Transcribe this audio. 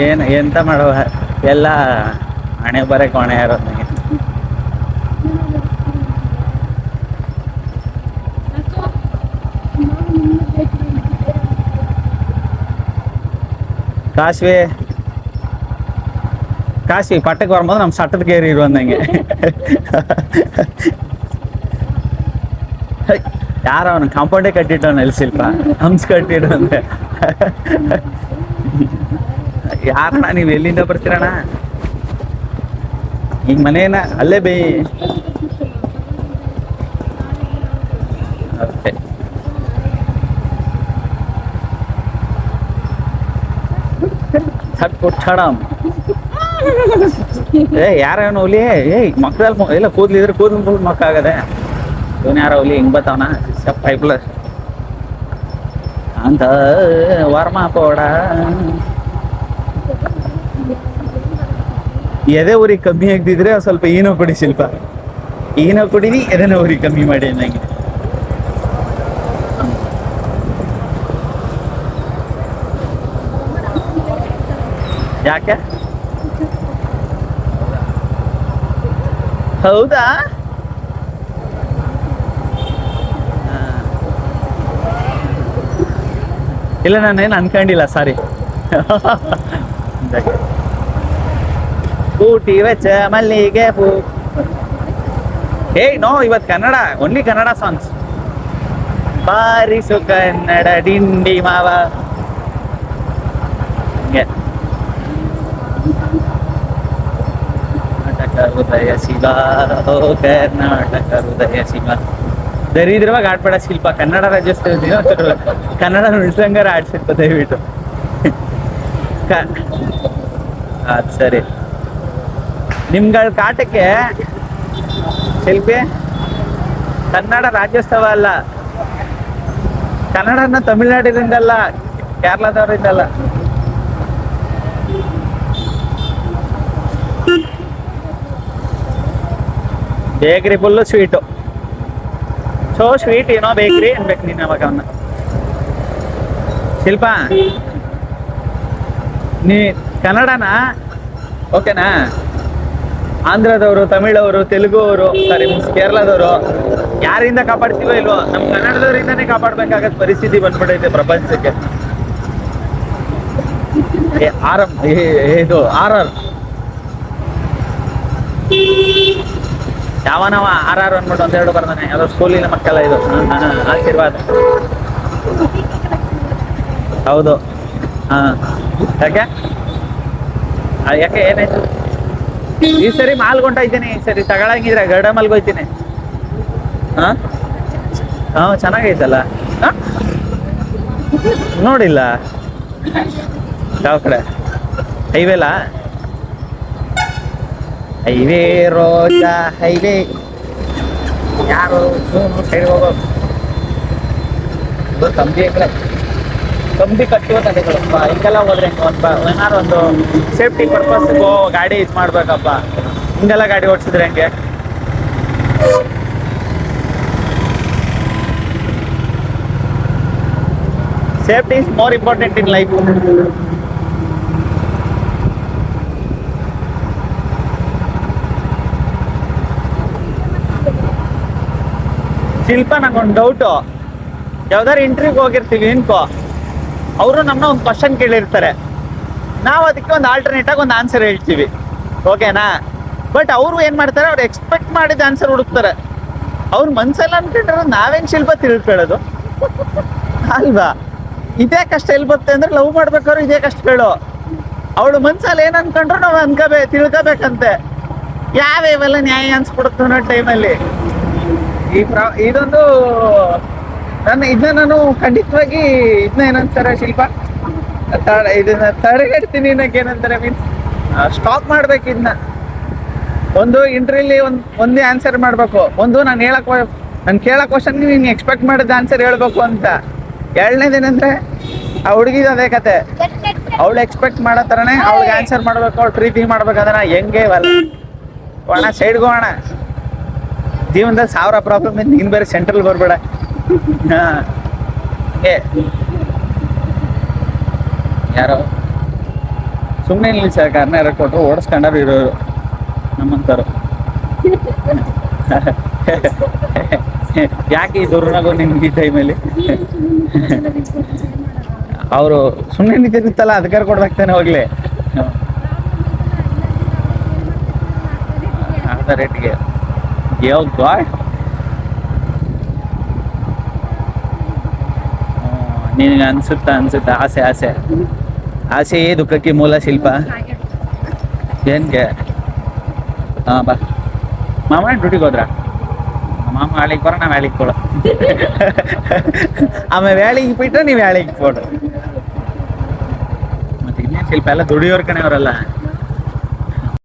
ಏನು ಎಂತ ಮಾಡುವ ಎಲ್ಲ ಹಣೆ ಬರಕ್ಕೆ ಹೊಣೆ ಇರೋದು ನನಗೆ. ಕಾಶಿ ಪಟ್ಟಕ್ಕೆ ಬರುம்போದು ನಮ್ಮ ಸಟ್ಟದ ಕೇರಿ ಇರುವಂದಂಗೆ. ಯಾರ ಅವನು ಕಾಂಪೌಂಡೇ ಕಟ್ಟಿಟ್ಟವನ ಎಲ್ಲಿ ಶಿಲ್ಪ ಹಂಸ್ ಕಟ್ಟಿಡು ಅಂದ್ರೆ. ಯಾರಣ್ಣ ನೀವು ಎಲ್ಲಿಂದ ಬರ್ತೀರಣ್ಣ? ಈಗ ಮನೇನ ಅಲ್ಲೇ ಬೈ. ಓಕೆ ಯಾರೇನು ಹುಲಿ? ಮಕ್ಕಳಲ್ಲಿ ಎಲ್ಲ ಕೂದ್ಲಿದ್ರೆ ಕೂದಲು ಮಕ್ಕ ಆಗದೆ. ಇವನ್ ಯಾರ ಹುಲಿ ಹಿಂಗ್ ಬತ್ತಾವನ ಪೈಪ್ಲ ಅಂತ ವರ್ಮ ಪೋಡ. ಎದೆ ಊರಿಗೆ ಕಮ್ಮಿ ಆಗ್ತಿದ್ರೆ ಸ್ವಲ್ಪ ಏನೋ ಕೊಡಿ ಶಿಲ್ಪ. ಏನೋ ಕುಡಿದಿ ಎದೆನ ಊರಿಗೆ ಕಮ್ಮಿ ಮಾಡಿ ಅನ್ನಂಗೆ. ಯಾಕೆ? ಹೌದಾ? ಇಲ್ಲ ನಾನೇನು ಅನ್ಕೊಂಡಿಲ್ಲ, ಸಾರಿ. ಊಟಿ ವೆಚ್ಚ ಮಲ್ಲಿಗೆ ಹೂ. ನೋ, ಇವತ್ತು ಕನ್ನಡ, ಓನ್ಲಿ ಕನ್ನಡ ಸಾಂಗ್ಸ್. ಬಾರಿಸು ಕನ್ನಡ ಡಿಂಡಿ ಮಾವ. ಕರ್ನಾಟಕ ಹೃದಯ ಶಿವ, ಓ ಕರ್ನಾಟಕ ಹೃದಯ ಶಿವ. ದರಿದ್ರವಾಗಿ ಆಡ್ಬೇಡ ಶಿಲ್ಪ. ಕನ್ನಡ ರಾಜ್ಯೋತ್ಸವ ಕನ್ನಡ ನುಡಿಸಂಗಾರ ಆಡ್ಸಿರ್ತ ದಯವಿಟ್ಟು. ಸರಿ, ನಿಮ್ಗಳ ಕಾಟಕ್ಕೆ ಶಿಲ್ಪಿ ಕನ್ನಡ ರಾಜ್ಯೋತ್ಸವ ಅಲ್ಲ, ಕನ್ನಡನ ತಮಿಳ್ನಾಡಿನಿಂದಲ್ಲ, ಕೇರಳದವರಿಂದಲ್ಲ. ಬೇಕ್ರಿ ಫುಲ್ಲು ಸ್ವೀಟು. ಸೊ ಸ್ವೀಟ್ ಏನೋ ಬೇಕ್ರಿ ಅನ್ಬೇಕು ನೀನು ಅವಾಗ ಅವನ್ನ. ಶಿಲ್ಪ, ನೀ ಕನ್ನಡನ ಓಕೆನಾ? ಆಂಧ್ರದವರು, ತಮಿಳವರು, ತೆಲುಗು ಅವರು, ಸಾರಿ ಕೇರಳದವರು ಯಾರಿಂದ ಕಾಪಾಡ್ತೀವೋ ಇಲ್ವೋ, ನಮ್ಮ ಕನ್ನಡದವರಿಂದನೇ ಕಾಪಾಡ್ಬೇಕಾಗತ್ ಪರಿಸ್ಥಿತಿ ಬಂದ್ಬಿಟ್ಟೈತೆ ಪ್ರಪಂಚಕ್ಕೆ. ಇದು ಆರ್ ಯಾವನವ ಆರ್ ಅಂದ್ಬಿಟ್ಟು ಒಂದೆರಡು ಬರ್ದಾನೆ. ಯಾವುದೋ ಸ್ಕೂಲಿನ ಮಕ್ಕಳ ಇದು. ಆಶೀರ್ವಾದ. ಹೌದು. ಯಾಕೆ ಏನಾಯ್ತು? ಈ ಸರಿ ಮಾಲ್ಗೊಂಟ ಇದ್ದೀನಿ. ಈ ಸರಿ ತಗೊಳಂಗಿದ್ರೆ ಗರ್ಡ ಮಲ್ಗೋಯ್ತೀನಿ. ಚೆನ್ನಾಗೈತಲ್ಲ. ನೋಡಿಲ್ಲ ಯಾವ ಕಡೆ? ಹೈವೇಲಾ? ಹೈವೇ ರೋಜಾ ಹೈವೇ. ಯಾರು ಸೈಡ್ ಹೋಗೋದು? ಕಂಬಿ ಕಟ್ಟುವ ತಡೆಗಳಪ್ಪ. ಹಿಂಗೆಲ್ಲ ಹೋದ್ರೆ ಏನಾರು ಒಂದು ಸೇಫ್ಟಿ ಪರ್ಪಸ್ಗೂ ಗಾಡಿ ಇದು ಮಾಡ್ಬೇಕಪ್ಪ. ಹಿಂಗೆಲ್ಲ ಗಾಡಿ ಓಡಿಸಿದ್ರೆ ಹೆಂಗೆ? Safety is more important in life. Shilpa, ನಂಗೊಂದು ಡೌಟು. ಯಾವ್ದಾರು ಇಂಟರ್ವ್ಯೂಗೆ ಹೋಗಿರ್ತೀವಿ ಅನ್ಕೋ, ಅವರು ನಮ್ಮನ್ನ ಒಂದು ಕ್ವಶನ್ ಕೇಳಿರ್ತಾರೆ, ನಾವು ಅದಕ್ಕೆ ಒಂದು ಆಲ್ಟರ್ನೇಟ್ ಆಗಿ ಒಂದು ಆನ್ಸರ್ ಹೇಳ್ತೀವಿ, ಓಕೆನಾ? ಬಟ್ ಅವರು ಏನು ಮಾಡ್ತಾರೆ, ಅವ್ರು ಎಕ್ಸ್ಪೆಕ್ಟ್ ಮಾಡಿದ ಆನ್ಸರ್ ಹುಡುಕ್ತಾರೆ. ಅವ್ರ ಮನ್ಸೆಲ್ಲ ಅನ್ಕೊಂಡ್ರೆ ನಾವೇನು ಶಿಲ್ಪ ತಿಳ್ಕೊಳ್ಳೋದು ಅಲ್ವಾ? ಇದೇ ಕಷ್ಟ ಎಲ್ಲಿ ಬರುತ್ತೆ ಅಂದ್ರೆ, ಲವ್ ಮಾಡ್ಬೇಕಾದ್ರು ಇದೇ ಕಷ್ಟಗಳು. ಅವಳು ಮನ್ಸಲ್ಲಿ ಏನು ಅನ್ಕೊಂಡ್ರು ನಾವು ತಿಳ್ಕೊಬೇಕಂತೆ. ಯಾವೆಲ್ಲ ನ್ಯಾಯ ಅನ್ಸ್ಬಿಡುತ್ತೆ ಅನ್ನೋ ಟೈಮಲ್ಲಿ ಇದೊಂದು ನಾನು ಖಂಡಿತವಾಗಿ ಏನಂತಾರೆ ಶಿಲ್ಪ, ಇದನ್ನ ತಡೆಗಟ್ತೀನಿ ಅನ್ನೋಕೆ ಏನಂತಾರೆ, ಮೀನ್ಸ್ ಸ್ಟಾಪ್ ಮಾಡ್ಬೇಕು. ಇದನ್ನ ಒಂದು ಇಂಟರ್ವ್ಯೂಲಿ ಒಂದೇ ಆನ್ಸರ್ ಮಾಡ್ಬೇಕು. ಒಂದು ನಾನು ಕೇಳೋ ಕ್ವಶನ್ಗೆ ನೀನು ಎಕ್ಸ್ಪೆಕ್ಟ್ ಮಾಡಿದ ಆನ್ಸರ್ ಹೇಳ್ಬೇಕು ಅಂತ. ಎರಡನೇದೇನಂದ್ರೆ ಆ ಹುಡುಗಿದ ಅದೇ ಕತೆ. ಅವಳು ಎಕ್ಸ್ಪೆಕ್ಟ್ ಮಾಡೋ ಥರನೇ ಅವಳಿಗೆ ಆನ್ಸರ್ ಮಾಡ್ಬೇಕು, ಅವ್ಳು ಪ್ರೀತಿ ಮಾಡ್ಬೇಕಂದ್ರೆ ಹೆಂಗೆ ಅಣ್ಣ ಸೈಡ್ಗೋ ಅಣ್ಣ. ಜೀವನದಲ್ಲಿ 1000 ಪ್ರಾಬ್ಲಮ್ ಇದ್ದು ನೀನು ಬೇರೆ ಸೆಂಟ್ರಲ್ ಬರ್ಬೇಡ. ಹಾಂ ಯಾರೋ ಸುಮ್ಮನೆ ಇಲ್ಲಿ ಸರ್ ಕಾರ್ನ ಯಾರು ಕೊಟ್ಟರು ಓಡಿಸ್ಕೊಂಡಾರು ಇರೋರು ನಮ್ಮಂತಾರು. ಯಾಕೆ ಈ ದುರ್ನಗು ನಿಮ್ಗೆ ಈ ಟೈಮಲ್ಲಿ? ಅವರು ಸುಮ್ಮನೆ ನಿಂತಿರುತ್ತಲ್ಲ ಅದಕ್ಕಾರ ಕೊಡ್ಬೇಕ್ತಾನೆ ಹೋಗ್ಲಿ ಅರ್ಧ ರೇಟ್ಗೆ. ಗಾಡ್ ನಿನಗೆ ಅನ್ಸುತ್ತ ಆಸೆಯೇ ದುಃಖಕ್ಕೆ ಮೂಲ ಶಿಲ್ಪ. ಏನ್ಗೆ? ಹಾಂ ಬಾ ಮಾಮ ಡ್ಯೂಟಿಗೆ ಹೋದ್ರ? ಮಾಮ வேலைக்கு போற நான் வேலைக்கு போல. அவன் வேலைக்கு போயிட்டா நீ வேலைக்கு போடு. ಮತ್ತೆ ಇನ್ನೇನು ಶಿಲ್ಪ ಎಲ್ಲ ದುಡಿಯೋರ್ ಕಣೆ ಅವರೆಲ್ಲ.